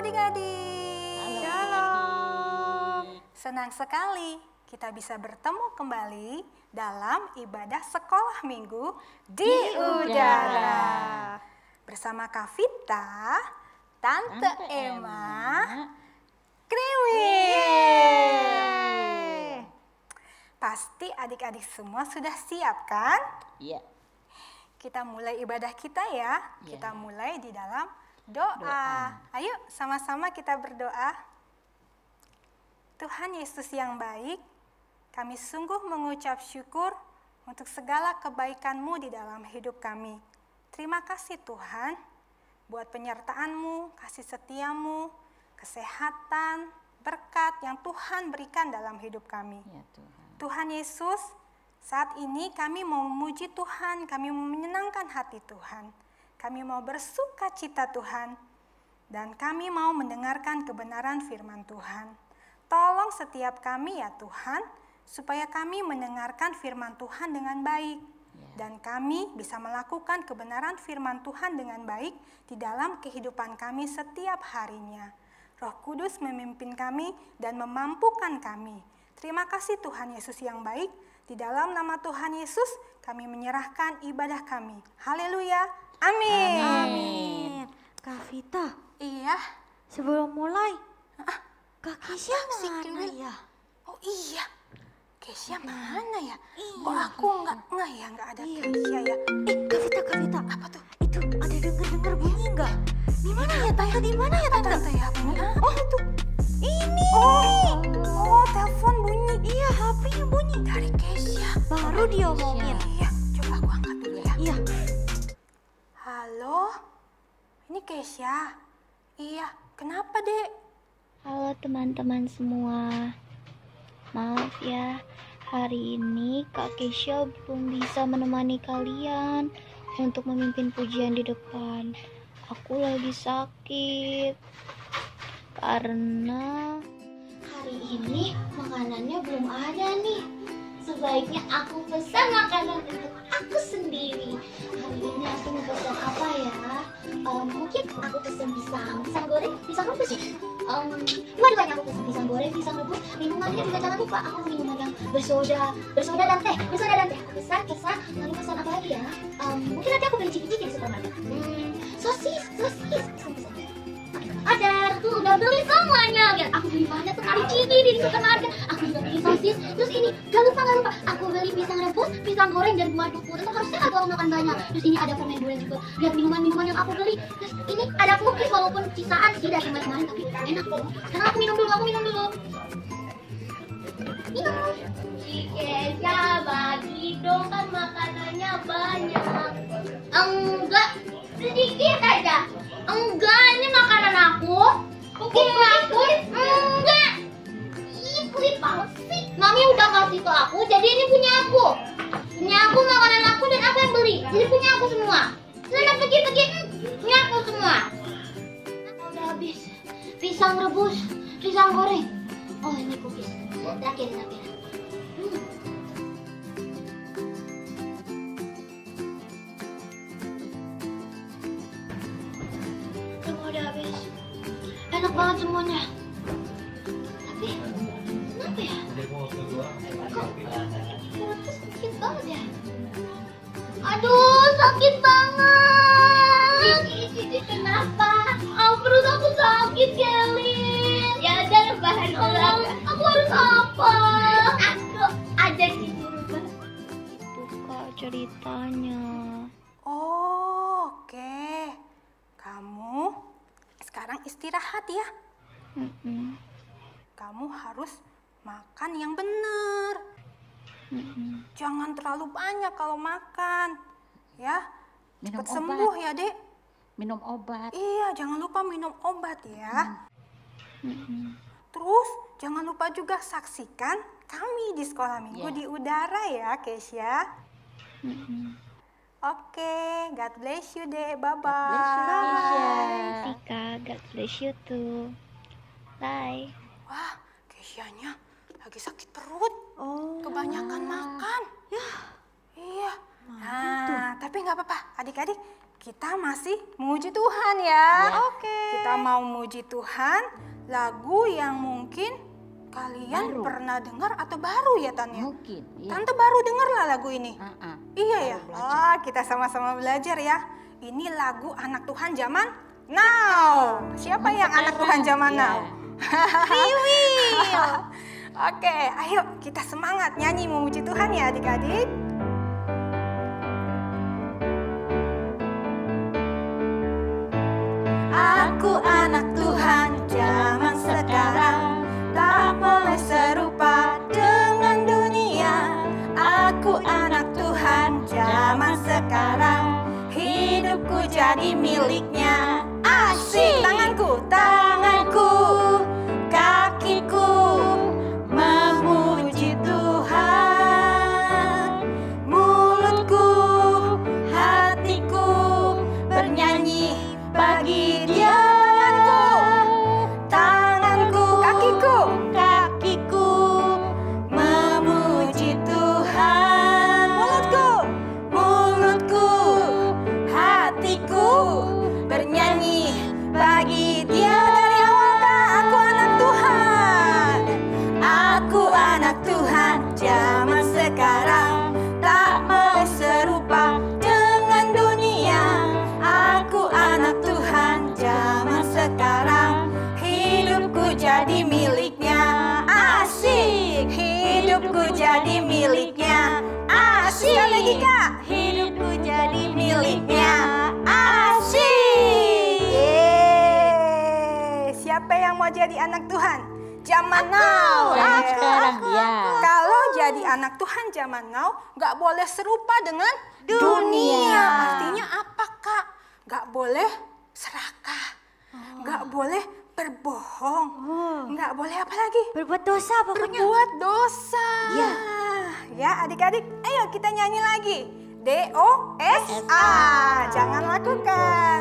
adik-adik. Shalom. Senang sekali kita bisa bertemu kembali dalam ibadah sekolah minggu di udara. Bersama Kak Vita, Tante Emma, Kriwi. Pasti adik-adik semua sudah siap kan? Iya. Kita mulai ibadah kita ya. Kita mulai di dalam doa. Ayo sama-sama kita berdoa. Tuhan Yesus yang baik, kami sungguh mengucap syukur untuk segala kebaikan-Mu di dalam hidup kami. Terima kasih Tuhan buat penyertaan-Mu, kasih setia-Mu, kesehatan, berkat yang Tuhan berikan dalam hidup kami. Ya, Tuhan. Tuhan Yesus, saat ini kami mau memuji Tuhan, kami mau menyenangkan hati Tuhan. Kami mau bersuka cita Tuhan, dan kami mau mendengarkan kebenaran firman Tuhan. Tolong setiap kami ya Tuhan, supaya kami mendengarkan firman Tuhan dengan baik. Dan kami bisa melakukan kebenaran firman Tuhan dengan baik di dalam kehidupan kami setiap harinya. Roh Kudus memimpin kami dan memampukan kami. Terima kasih Tuhan Yesus yang baik. Di dalam nama Tuhan Yesus kami menyerahkan ibadah kami. Haleluya. Amin. Amin. Kak Vita, Iya. sebelum mulai, Kak Kesya mana Kriwil? ya? Oh iya. Kesya mana ya? Iya, Kok aku nggak ada Kesya ya? Kak Vita. Apa tuh? Itu ada dengar bunyi nggak? Di mana ya Tante? Di mana ya Tante? Tante ya bunyi. Oh itu, ini. Oh, telepon bunyi. Iya, HP-nya bunyi. Dari Kesya. Baru diomongin. Iya, coba aku angkat dulu ya. Iya. Halo, ini Kesya. Iya, kenapa dek? Halo teman-teman semua. Maaf ya, hari ini Kak Kesya belum bisa menemani kalian untuk memimpin pujian di depan. Aku lagi sakit karena hari ini makanannya belum ada nih. Sebaiknya aku pesan makanan untuk aku sendiri. Hari ini aku mau pesan apa ya? Mungkin aku pesan pisang goreng, pisang rebus ya. Banyak aku pesan pisang goreng, pisang rebus. Minumannya juga jangan lupa, aku minuman yang bersoda dan teh. Aku pesan, lalu pesan apa lagi ya? Mungkin nanti aku beli ciki-ciki di supermarket. Sosis. Ada, tuh udah beli semuanya. Lihat, aku beli banyak sekali ciki di supermarket. Aku juga beli sosis. Terus ini, gak lupa. Aku beli pisang rebus, pisang goreng dan buah duku. Itu harusnya aku makan banyak. Terus ini ada permen durian juga. Lihat minuman yang aku beli. Terus ini ada cookies walaupun sisaan sih dari kemarin tapi enak kok. Sekarang aku minum dulu. Minum. Cikesya bagi dong, kan makanannya banyak. Enggak, sedikit aja. Enggak, ini makanan aku. Enggak. Ih, pelit banget sih. Mami udah kasih ke aku, jadi ini punya aku. Makanan aku dan aku yang beli. Jadi punya aku semua. Sana pergi. Punya aku semua. Udah habis. Pisang rebus, pisang goreng. Oh, ini cookies. Terakhir. Semua udah habis. Enak banget semuanya. Tapi kenapa ya? Kok perutku sakit banget ya? Aduh, sakit banget. Cici, kenapa? Perut aku sakit, Kelly. Ya udah, rebahan dulu. Aku harus apa? Aku ada di rumah. Itu Kak ceritanya. Oh, oke. Kamu sekarang istirahat ya. Kamu harus makan yang benar. Jangan terlalu banyak kalau makan. Ya, Minum cepat sembuh obat. ya, Dek. Minum obat. Iya, jangan lupa minum obat ya. Terus, jangan lupa juga saksikan kami di sekolah minggu di udara ya, Kesya. Oke, God bless you, Dek. Bye-bye. Tika, God bless you too. Bye. Wah, Kesyanya lagi sakit perut. Oh. Kebanyakan makan. Iya. Nah, tapi nggak apa-apa. adik-adik, kita masih muji Tuhan ya. Oke. Kita mau muji Tuhan, lagu yang mungkin kalian Baru. pernah dengar atau baru ya Tan ya? Mungkin. Iya. Tante baru dengar lah lagu ini. Iya ya. Baru belajar. Oh, kita sama-sama belajar ya. Ini lagu anak Tuhan zaman now. Siapa yang anak Tuhan zaman Iya. now? Kriwil. Oke, ayo kita semangat nyanyi memuji Tuhan ya adik-adik. Aku anak Tuhan zaman sekarang, tak boleh serupa dengan dunia. Aku anak Tuhan zaman sekarang, hidupku jadi miliknya. Asik! Tanganku, kakiku memuji Tuhan. Mulutku, hatiku bernyanyi bagi Dia. Tanganku, kakiku memuji Tuhan. Mulutku, hatiku bernyanyi bagi Dia. Dari awal aku anak Tuhan. Aku anak Tuhan zaman sekarang, tak boleh serupa dengan dunia. Aku anak Tuhan zaman sekarang, hidupku jadi miliknya. Asik! Hidupku jadi miliknya. Asik! Sekali lagi Kak. Hidupku jadi miliknya. Asik! Yeay. Siapa yang mau jadi anak Tuhan? Zaman now. Zaman sekarang, ya. Kalau jadi anak Tuhan zaman now, nggak boleh serupa dengan dunia. Artinya apa Kak? Nggak boleh serakah, nggak boleh berbohong, nggak boleh apa lagi? Berbuat dosa pokoknya. Berbuat dosa. Ya. Ya adik-adik, ayo kita nyanyi lagi. DOSA. Jangan lakukan.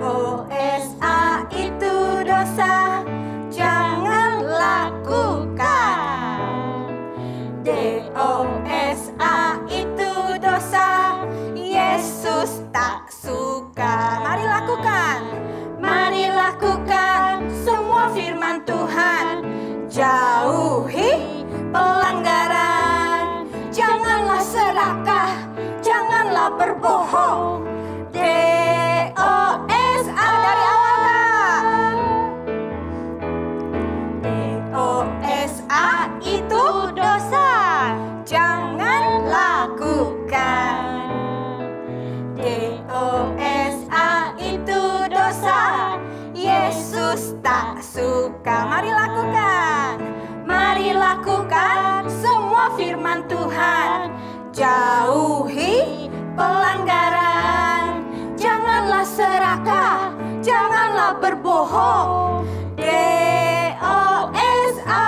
DOSA itu dosa, jangan lakukan. DOSA itu dosa, Yesus tak suka. Mari lakukan. Mari lakukan semua firman Tuhan. Jauhi pelanggaran. Janganlah serakah, janganlah berbohong. DOSA dari awal Kak. DOSA itu dosa, jangan lakukan. DOSA itu dosa, Yesus tak suka. Mari lakukan. Mari lakukan semua firman Tuhan. Jauhi pelanggaran. Janganlah serakah, janganlah berbohong. DOSA.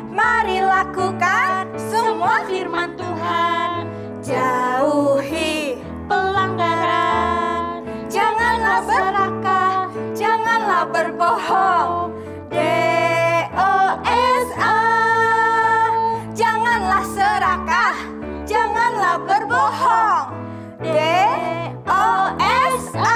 Mari lakukan semua firman Tuhan. Jauhi pelanggaran. Janganlah serakah, janganlah berbohong. DOSA. Janganlah serakah, janganlah berbohong. DOSA.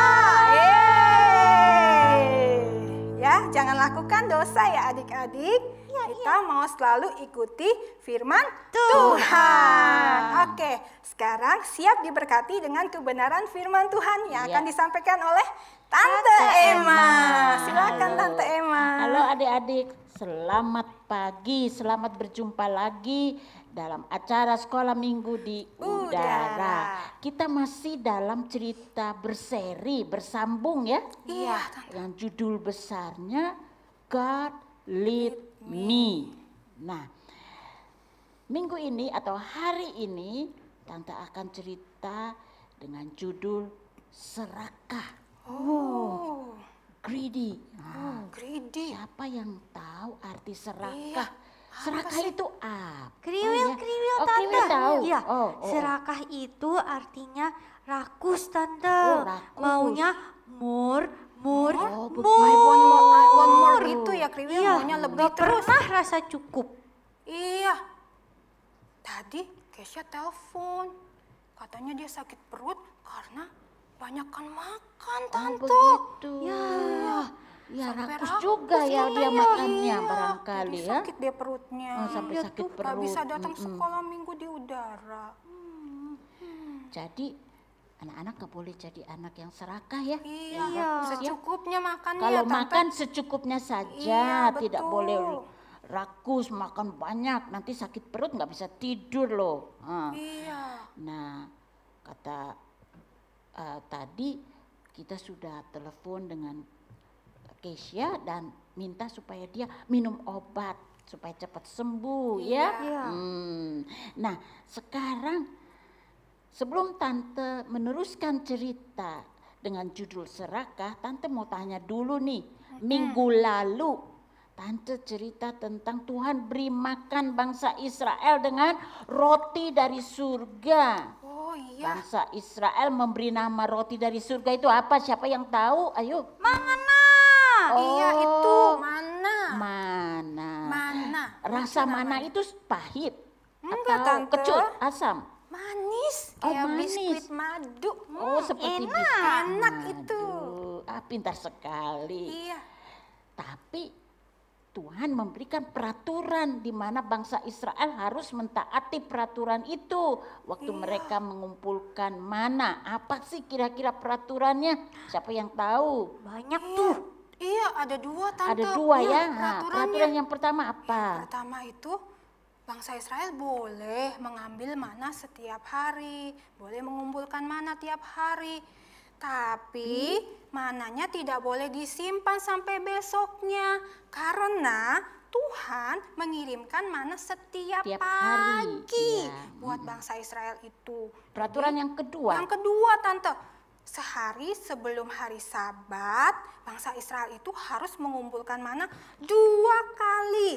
Ya, jangan lakukan dosa ya adik-adik. Kita mau selalu ikuti firman Tuhan. Oke, sekarang siap diberkati dengan kebenaran firman Tuhan yang akan disampaikan oleh Tante Emma. Silakan Tante Emma. Halo adik-adik, selamat pagi, selamat berjumpa lagi dalam acara sekolah minggu di udara. Kita masih dalam cerita berseri, bersambung ya. Iya. Yang judul besarnya God Lead Me. Nah, minggu ini atau hari ini Tante akan cerita dengan judul serakah. Oh, Greedy. Nah, greedy. siapa yang tahu arti serakah? Iya, Serakah itu apa? Kriwil, ya? kriwil Oh, Tante. Kriwil tahu. Iya, Oh. serakah itu artinya rakus Tante. Oh, rakus. Maunya more. I want more gitu ya Kriwil, Iya, maunya lebih nggak terus. pernah rasa cukup. Iya. Tadi Kesha telepon. Katanya dia sakit perut karena banyakkan makan, Oh Tante. begitu. Iya. Ya Sampai rakus rakus juga ya dia katanya. makannya Iya, barangkali jadi ya. sakit dia perutnya. Oh, sampai Dia sakit tuh nggak perut. bisa datang sekolah minggu di udara. Jadi anak-anak gak boleh jadi anak yang serakah ya. Iya, Rakus ya. secukupnya makannya Kalau Tante. makan secukupnya saja, Iya, tidak betul. boleh rakus makan banyak, nanti sakit perut nggak bisa tidur loh. Iya. Nah, kata tadi kita sudah telepon dengan Kesha dan minta supaya dia minum obat supaya cepat sembuh ya. Iya. Nah, sekarang sebelum Tante meneruskan cerita dengan judul serakah, Tante mau tanya dulu nih. Minggu lalu Tante cerita tentang Tuhan beri makan bangsa Israel dengan roti dari surga. Oh iya. Bangsa Israel memberi nama roti dari surga itu apa? Siapa yang tahu? Ayo. Mana? Iya itu Oh, mana? Mana? Mana? Rasa Itu mana namanya. itu pahit? Enggak, atau Tante. kecut, asam? Manis, Oh, kayak manis. biskuit madu. Oh, seperti enak. biskuit Enak itu. madu. Pintar sekali. Iya. Tapi Tuhan memberikan peraturan di mana bangsa Israel harus mentaati peraturan itu. Waktu mereka mengumpulkan mana, apa sih kira-kira peraturannya? Siapa yang tahu? Banyak tuh. Iya, ada dua Tante. Ada dua Iya, ya. Nah, peraturannya. peraturan yang pertama apa? Pertama itu bangsa Israel boleh mengambil mana setiap hari, boleh mengumpulkan mana tiap hari. Tapi mananya tidak boleh disimpan sampai besoknya karena Tuhan mengirimkan mana setiap Tiap hari, pagi iya. buat bangsa Israel itu. Peraturan yang kedua. Yang kedua, Tante, sehari sebelum hari Sabat, bangsa Israel itu harus mengumpulkan mana 2 kali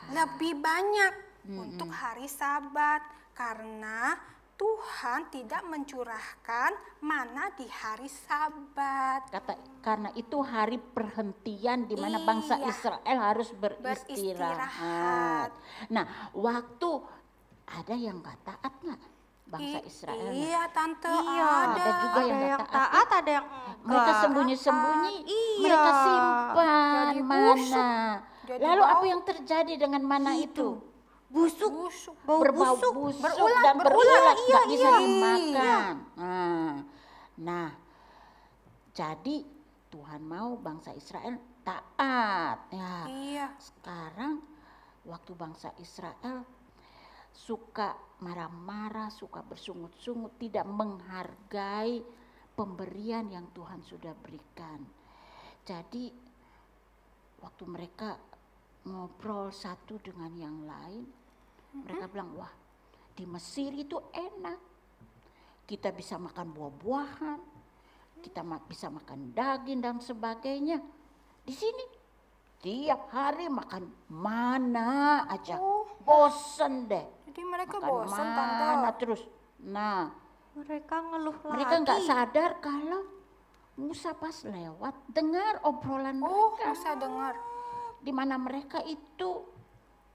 lebih banyak untuk hari Sabat karena Tuhan tidak mencurahkan mana di hari Sabat. Karena itu hari perhentian di mana Iya. bangsa Israel harus beristirahat. Beristirahat. Nah, waktu ada yang nggak taat nggak bangsa Israel? Iya, Tante, Iya. Ada juga yang nggak taat. taat, ada yang Mereka enggak. sembunyi-sembunyi, Iya. mereka simpan Jadi mana. busuk, jadi Lalu bau. apa yang terjadi dengan mana itu? Busuk. Busuk. Bau Berbau busuk. busuk Berulat, dan berulat. berulat, Iya, nggak bisa iya. dimakan. Nah, jadi Tuhan mau bangsa Israel taat. Ya, Iya. sekarang waktu bangsa Israel suka marah-marah, suka bersungut-sungut, tidak menghargai pemberian yang Tuhan sudah berikan. Jadi waktu mereka ngobrol satu dengan yang lain, mereka bilang, wah di Mesir itu enak, kita bisa makan buah-buahan, kita bisa makan daging dan sebagainya. Di sini tiap hari makan mana aja, bosen deh. Jadi mereka Makan bosan, mana Tante. terus. Nah, Mereka ngeluh mereka lagi. nggak sadar kalau Musa pas lewat dengar obrolan Oh, mereka, bisa dengar. di mana mereka itu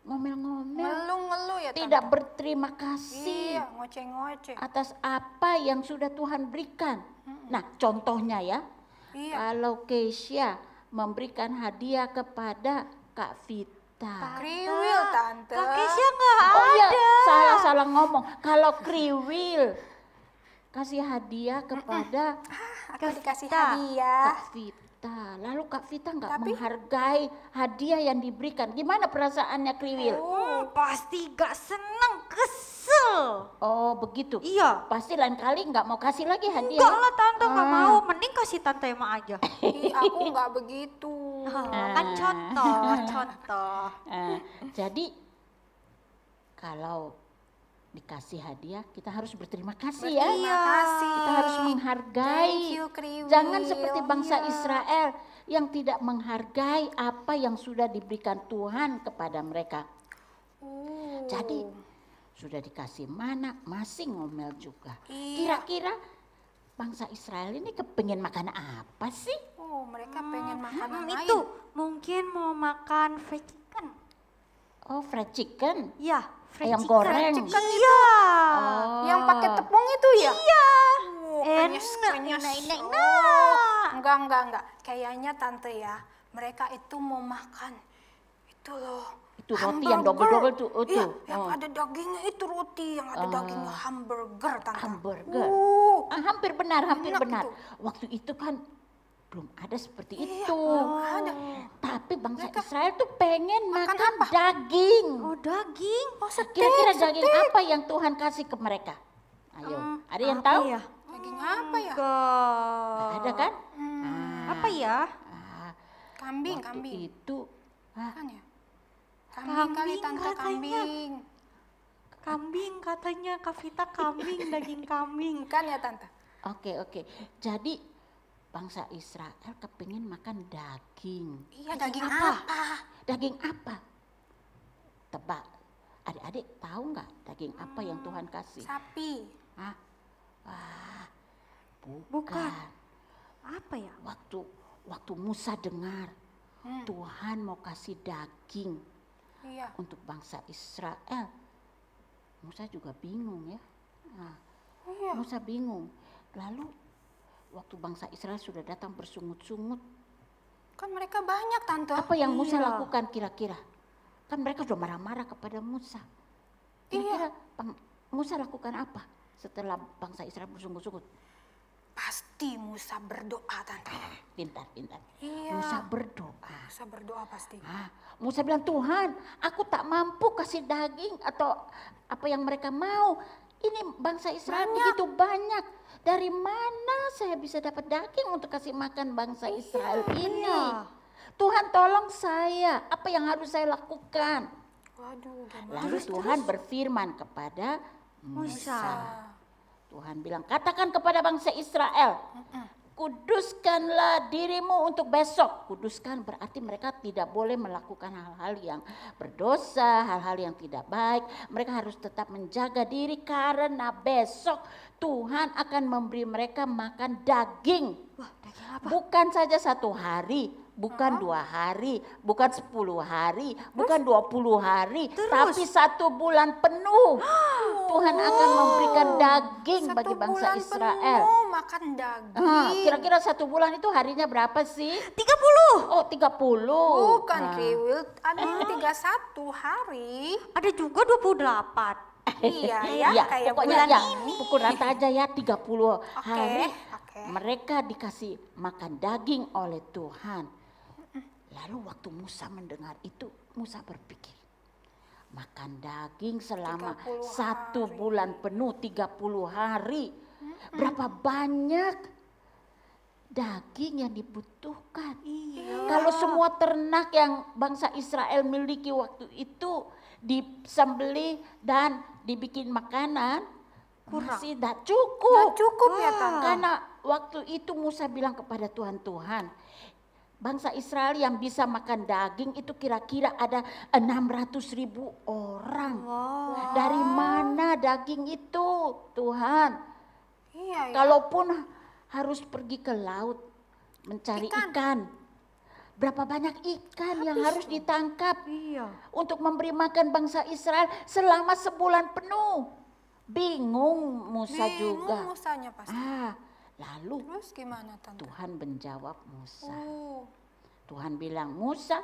ngomel-ngomel, Ngeluh-ngeluh ya, Tante. tidak berterima kasih Iya, ngoceh-ngoceh. atas apa yang sudah Tuhan berikan. Nah, contohnya ya, Iya. kalau Kesha memberikan hadiah kepada Kak Vita. Kriwil, Tante. Kak Kesha nggak Oh iya, ada. salah ngomong. Kalau Kriwil kasih hadiah kepada Aku dikasih Vita. hadiah. Kak Vita. Lalu Kak Vita nggak Tapi- menghargai hadiah yang diberikan. Gimana perasaannya Kriwil? Pasti gak seneng, kesel. Oh begitu. Iya. Pasti lain kali nggak mau kasih lagi hadiah. Enggak lah tante, nggak Ah. mau. Mending kasih tante Emma aja. Ih, aku nggak begitu. Kan contoh. Jadi kalau dikasih hadiah kita harus berterima kasih ya. Terima kasih. Kita harus menghargai. Thank you, Kriwil. Jangan seperti bangsa Iya. Israel yang tidak menghargai apa yang sudah diberikan Tuhan kepada mereka. Oh. Jadi sudah dikasih mana masih ngomel juga. Iya. Kira-kira bangsa Israel ini kepingin makan apa sih? mereka pengen makanan lain. Itu mungkin mau makan fried chicken. Oh, fried chicken. Ya, fried Ayam chicken. goreng. Iya. Oh. Yang pakai tepung itu ya? Iya. Krenyes. Enak. Enggak. Kayaknya tante ya, mereka itu mau makan itu loh. Itu roti yang double-double tuh. Iya, yang ada dagingnya itu roti, yang ada dagingnya hamburger tante. Hamburger. Hampir benar. Enak itu. Waktu itu kan belum ada seperti Iya, itu. belum ada. Tapi bangsa Israel tuh pengen makan makan apa? daging. Oh, daging. Oh, steak, Kira-kira daging steak. apa yang Tuhan kasih ke mereka? Ayo, ada yang Apa tahu? ya? Daging apa ya? Ada kan? Apa ya? Kambing. Waktu itu, Kan ya? Kambing kali tante, katanya. kambing. Kambing katanya, Kak Vita, kambing, daging kambing. Kan ya tante? oke. Jadi bangsa Israel kepingin makan daging. Iya, daging apa? Daging apa? Tebak. Adik-adik tahu nggak daging apa yang Tuhan kasih? Sapi. Hah? Wah, bukan. Bukan. Apa ya? Waktu Musa dengar Tuhan mau kasih daging Iya. untuk bangsa Israel, Musa juga bingung ya. Nah, Iya. Musa bingung. Lalu waktu bangsa Israel sudah datang bersungut-sungut, Kan mereka banyak tante. apa yang Musa Iya. lakukan kira-kira? Kan mereka sudah marah-marah kepada Musa. Kira-kira Musa lakukan apa setelah bangsa Israel bersungut-sungut? Pasti Musa berdoa tante. Pintar. Iya. Musa berdoa. Musa berdoa pasti. Musa bilang, Tuhan, aku tak mampu kasih daging atau apa yang mereka mau. Ini bangsa Israel begitu banyak. Dari mana saya bisa dapat daging untuk kasih makan bangsa Israel ini? Tuhan tolong saya, apa yang harus saya lakukan? Waduh, gimana? Lalu Tuhan berfirman kepada Musa. Tuhan bilang, katakan kepada bangsa Israel, kuduskanlah dirimu untuk besok. Kuduskan berarti mereka tidak boleh melakukan hal-hal yang berdosa, hal-hal yang tidak baik. Mereka harus tetap menjaga diri karena besok Tuhan akan memberi mereka makan daging. Wah, daging apa? Bukan saja 1 hari, bukan 2 hari, bukan 10 hari, bukan 20 hari, tapi 1 bulan penuh. Tuhan akan memberikan daging bagi bangsa Israel. Penuh makan daging. Kira-kira 1 bulan itu harinya berapa sih? 30. Oh, 30. Bukan kriwil, ada yang 31 hari. Ada juga 28. Iya ya, Iya, kayak pokoknya bulan ya, ini. pukul rata aja ya 30 hari. Oke. Mereka dikasih makan daging oleh Tuhan. Lalu waktu Musa mendengar itu, Musa berpikir, makan daging selama 30 1 hari. bulan penuh, 30 hari. Berapa banyak daging yang dibutuhkan. Kalau semua ternak yang bangsa Israel miliki waktu itu disembelih dan dibikin makanan, masih tidak cukup. Nggak cukup ya tante. Karena waktu itu Musa bilang kepada Tuhan, bangsa Israel yang bisa makan daging itu kira-kira ada 600.000 orang. Dari mana daging itu, Tuhan? Iya ya. Kalaupun harus pergi ke laut mencari ikan. Berapa banyak ikan yang harus ditangkap untuk memberi makan bangsa Israel selama sebulan penuh. Bingung Musa juga. Musanya pasti. Lalu Terus gimana tante? Tuhan menjawab Musa. Oh, Tuhan bilang, Musa,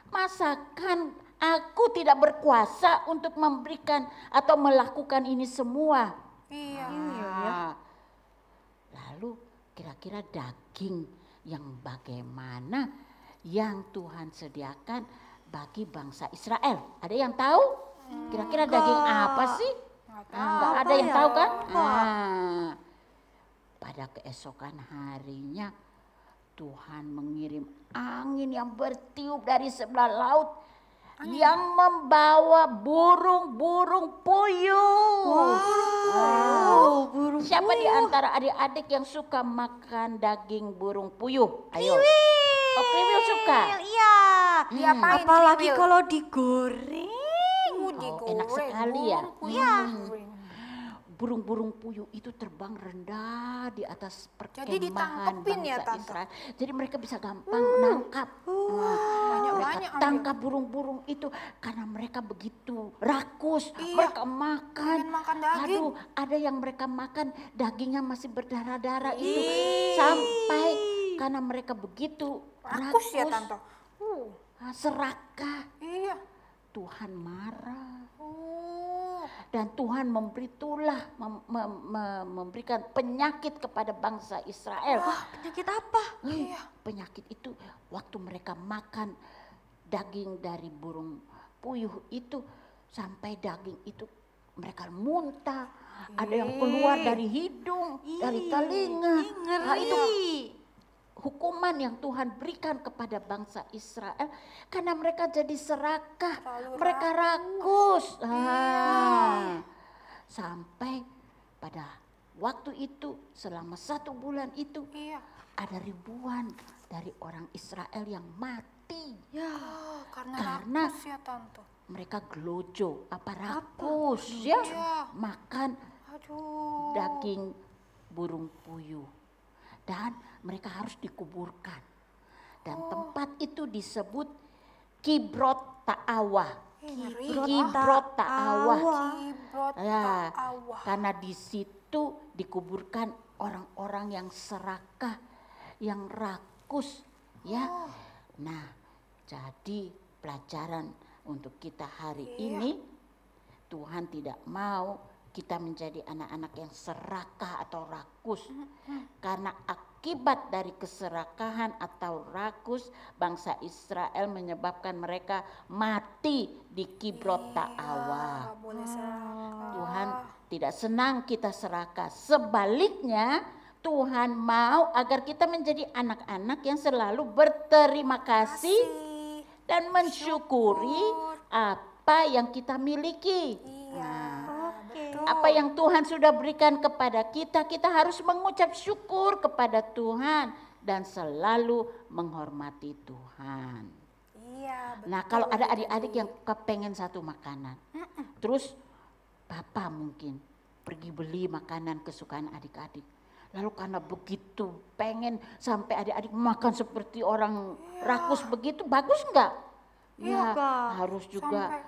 masakan aku tidak berkuasa untuk memberikan atau melakukan ini semua? iya. Lalu kira-kira daging yang bagaimana yang Tuhan sediakan bagi bangsa Israel? Ada yang tahu? Kira-kira daging apa sih? Enggak ada yang tahu kan? Pada keesokan harinya Tuhan mengirim angin yang bertiup dari sebelah laut yang membawa burung-burung puyuh. Siapa di antara adik-adik yang suka makan daging burung puyuh? Ayo. Oh, kriwil suka. Iya. Diapain Apalagi kriwil? kalau digoreng. Oh, enak sekali ya. Iya. burung-burung puyuh itu terbang rendah di atas perkemahan ditangkepin ya, bangsa Tante? Israel. Jadi mereka bisa gampang nangkap. Banyak-banyak Mereka tangkap burung-burung itu karena mereka begitu rakus. Iya, Mereka makan. pengen makan daging. Aduh, ada yang mereka makan dagingnya masih berdarah-darah itu. Sampai karena mereka begitu Rakus ya Tante. serakah. Iya. Tuhan marah. Oh. Dan Tuhan memberikan penyakit kepada bangsa Israel. Penyakit apa? Penyakit itu waktu mereka makan daging dari burung puyuh itu, sampai daging itu mereka muntah. Ada yang keluar dari hidung, dari telinga. Nah, itu hukuman yang Tuhan berikan kepada bangsa Israel karena mereka jadi serakah, mereka rakus. Sampai pada waktu itu selama 1 bulan itu ada ribuan dari orang Israel yang mati. Karena rakus ya Tante. Mereka gelojo, rakus ya, makan daging burung puyuh. Dan mereka harus dikuburkan. Dan tempat itu disebut Kibrot Ta'awah. Kibrot Ta'awah. Ya, karena di situ dikuburkan orang-orang yang serakah, yang rakus, ya. Nah, jadi pelajaran untuk kita hari ini, Tuhan tidak mau kita menjadi anak-anak yang serakah atau rakus. Karena akibat dari keserakahan atau rakus, bangsa Israel menyebabkan mereka mati di Kibrot Ta'awah. Tuhan tidak senang kita serakah. Sebaliknya, Tuhan mau agar kita menjadi anak-anak yang selalu berterima kasih dan mensyukuri apa yang kita miliki. Apa yang Tuhan sudah berikan kepada kita, kita harus mengucap syukur kepada Tuhan dan selalu menghormati Tuhan. Nah, kalau ada adik-adik yang kepengen satu makanan, terus Bapak mungkin pergi beli makanan kesukaan adik-adik. Lalu karena begitu pengen sampai adik-adik makan seperti orang rakus begitu, bagus enggak? Harus juga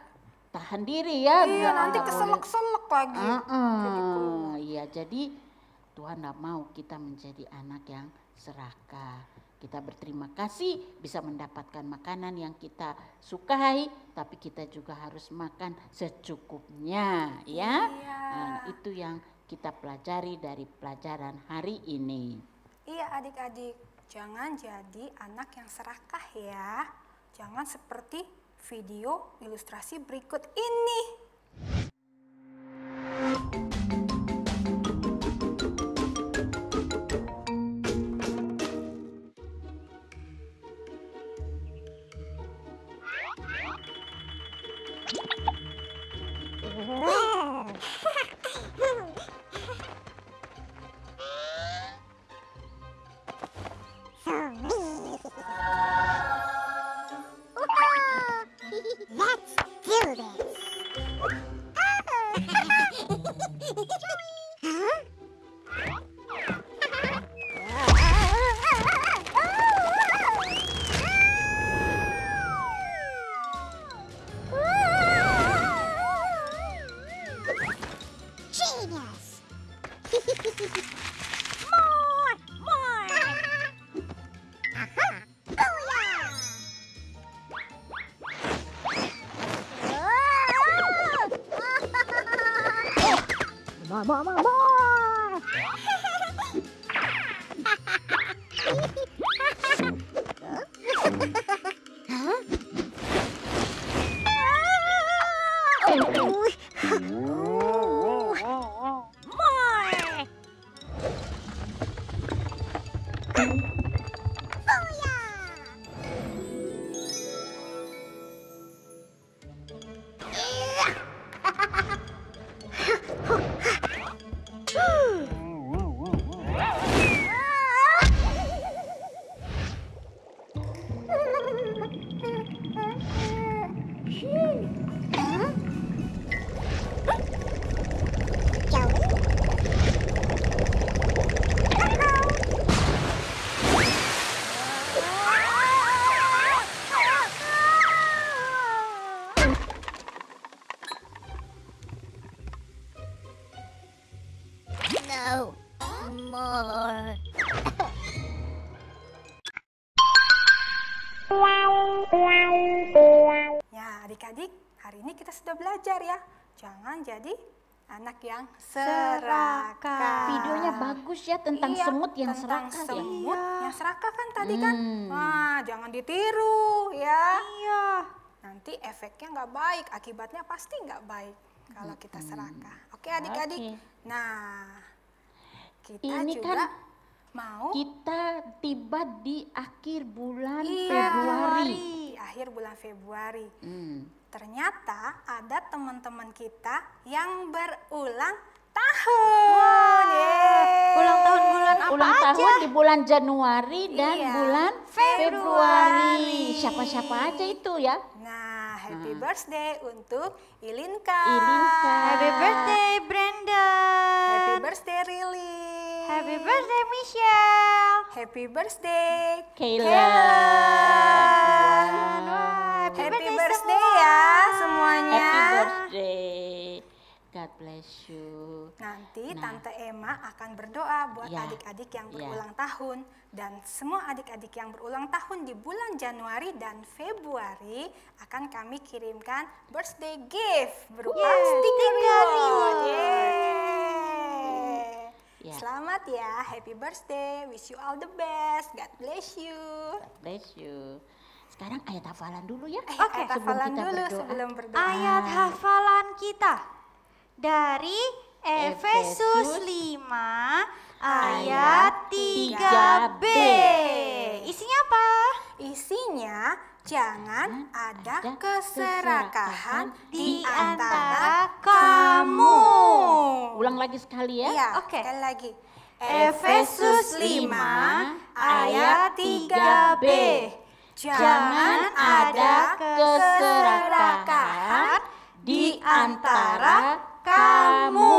tahan diri ya. Nanti keselak-selak lagi. Iya, jadi Tuhan tidak mau kita menjadi anak yang serakah. Kita berterima kasih bisa mendapatkan makanan yang kita sukai, tapi kita juga harus makan secukupnya, ya. Nah, itu yang kita pelajari dari pelajaran hari ini. Iya adik-adik, jangan jadi anak yang serakah ya. Jangan seperti video ilustrasi berikut ini. Let's do this. Genius. More. More. Joey. Ya, adik-adik, hari ini kita sudah belajar ya. Jangan jadi anak yang serakah. Videonya bagus ya tentang Iya, semut yang tentang serakah ya. semut yang serakah kan tadi kan. Nah, jangan ditiru ya. Iya. Nanti efeknya nggak baik, akibatnya pasti nggak baik kalau kita serakah. Oke adik-adik. Oke. Nah, kita Ini juga kan mau Kita tiba di akhir bulan Iya, Februari. di akhir bulan Februari. Hmm. Ternyata ada teman-teman kita yang berulang tahun. Yeay. Ulang tahun bulan apa Ulang aja? tahun di bulan Januari dan Iya, bulan Februari. Februari. Siapa-siapa aja itu ya? Nah, happy birthday untuk Ilinka. Ilinka. Happy birthday Brandon. Happy birthday Rili. Happy birthday Michelle. Happy birthday Kayla. Wah, Happy birthday ya semuanya. Happy birthday. God bless you. Nanti Nah. Tante Emma akan berdoa buat Ya. adik-adik yang Ya. berulang tahun. Dan semua adik-adik yang berulang tahun di bulan Januari dan Februari akan kami kirimkan birthday gift berupa stiker reward. Yeay. Ya. Selamat ya, happy birthday, wish you all the best, God bless you. God bless you. Sekarang ayat hafalan dulu ya. Oke, sebelum hafalan kita dulu berdoa. sebelum berdoa. Ayat hafalan kita dari Efesus 5 ayat 3b. Isinya apa? Isinya, jangan ada ada keserakahan di di antara antara kamu. Ulang lagi sekali ya. Iya, Oke. sekali lagi. Efesus 5 ayat 3b. Jangan ada keserakahan di antara kamu.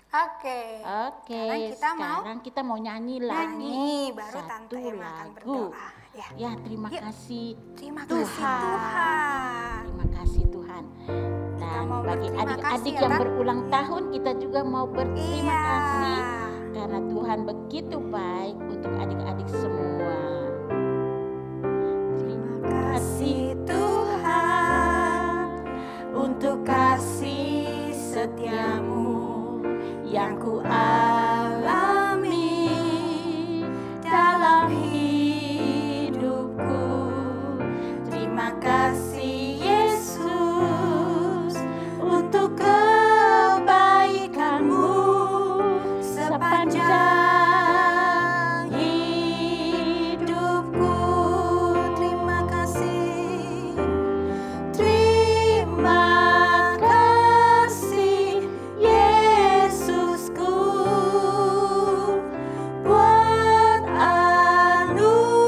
Oke. Oke, Sekarang kita mau nyanyi lagi nyanyi, baru satu Tante Emma akan lagu. berdoa. Ya. Ya, terima Yuk. kasih. Terima Tuhan. kasih Tuhan. Terima kasih Tuhan. Dan mau bagi berterima adik-adik kasih ya, yang Tan. berulang tahun, kita juga mau berterima Iya. kasih karena Tuhan begitu baik untuk adik-adik semua. Terima kasih Tuhan untuk kasih setiamu yang ku alami dalam hidupku. Terima kasih Yesus untuk kebaikanmu sepanjang hidupku. Terima kasih. Terima kasih Yesusku buat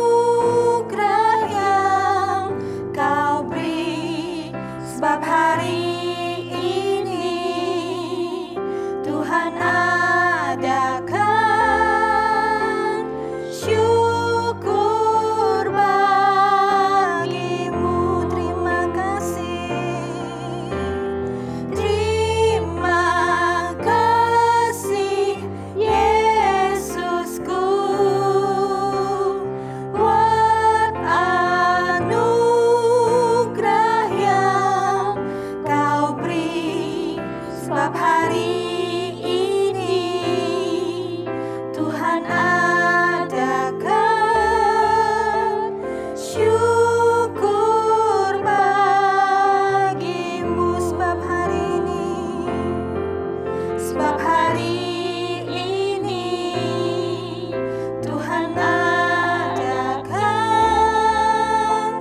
anugerah yang kau beri, sebab hari ini Tuhan adakan syukur bagimu. Terima kasih. Terima kasih Yesusku buat anugerah yang kau beri, sebab hari ini Tuhan adakan syukur bagimu. Sebab hari ini Tuhan adakan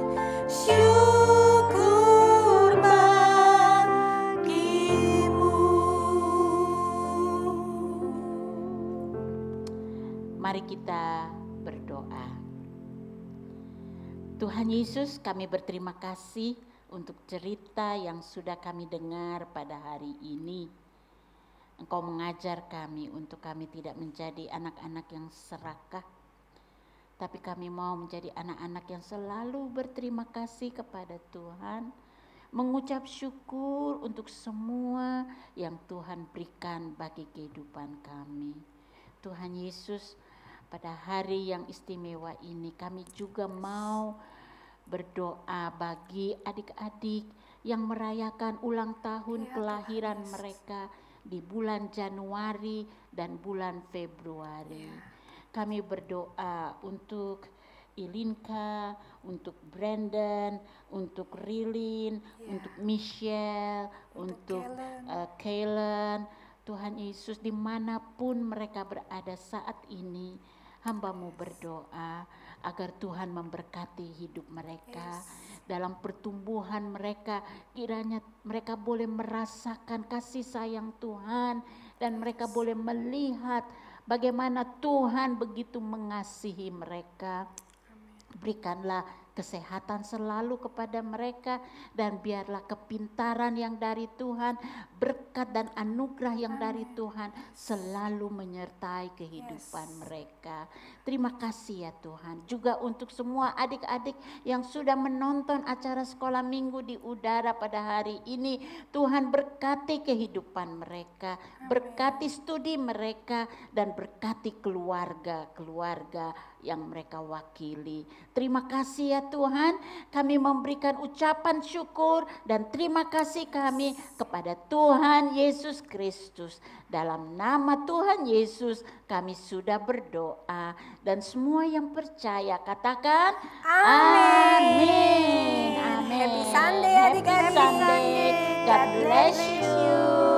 syukur bagimu. Mari kita berdoa. Tuhan Yesus, kami berterima kasih untuk cerita yang sudah kami dengar pada hari ini. Engkau mengajar kami untuk kami tidak menjadi anak-anak yang serakah, tapi kami mau menjadi anak-anak yang selalu berterima kasih kepada Tuhan, mengucap syukur untuk semua yang Tuhan berikan bagi kehidupan kami. Tuhan Yesus, pada hari yang istimewa ini kami juga mau berdoa bagi adik-adik yang merayakan ulang tahun kelahiran mereka di bulan Januari dan bulan Februari. Kami berdoa untuk Ilinka, untuk Brandon, untuk Rilin, untuk Michelle, untuk Kaylen. Tuhan Yesus, dimanapun mereka berada saat ini, hamba-Mu berdoa agar Tuhan memberkati hidup mereka. Dalam pertumbuhan mereka, kiranya mereka boleh merasakan kasih sayang Tuhan, dan mereka boleh melihat bagaimana Tuhan begitu mengasihi mereka. Berikanlah kesehatan selalu kepada mereka, dan biarlah kepintaran yang dari Tuhan, berkat dan anugerah yang dari Tuhan selalu menyertai kehidupan mereka. Terima kasih ya Tuhan, juga untuk semua adik-adik yang sudah menonton acara sekolah minggu di udara pada hari ini. Tuhan berkati kehidupan mereka, berkati studi mereka, dan berkati keluarga-keluarga yang mereka wakili. Terima kasih ya Tuhan, kami memberikan ucapan syukur dan terima kasih kami kepada Tuhan Yesus Kristus. Dalam nama Tuhan Yesus kami sudah berdoa, dan semua yang percaya katakan amin. Amin. Happy Sunday Happy adik-adik. Sunday. God bless you.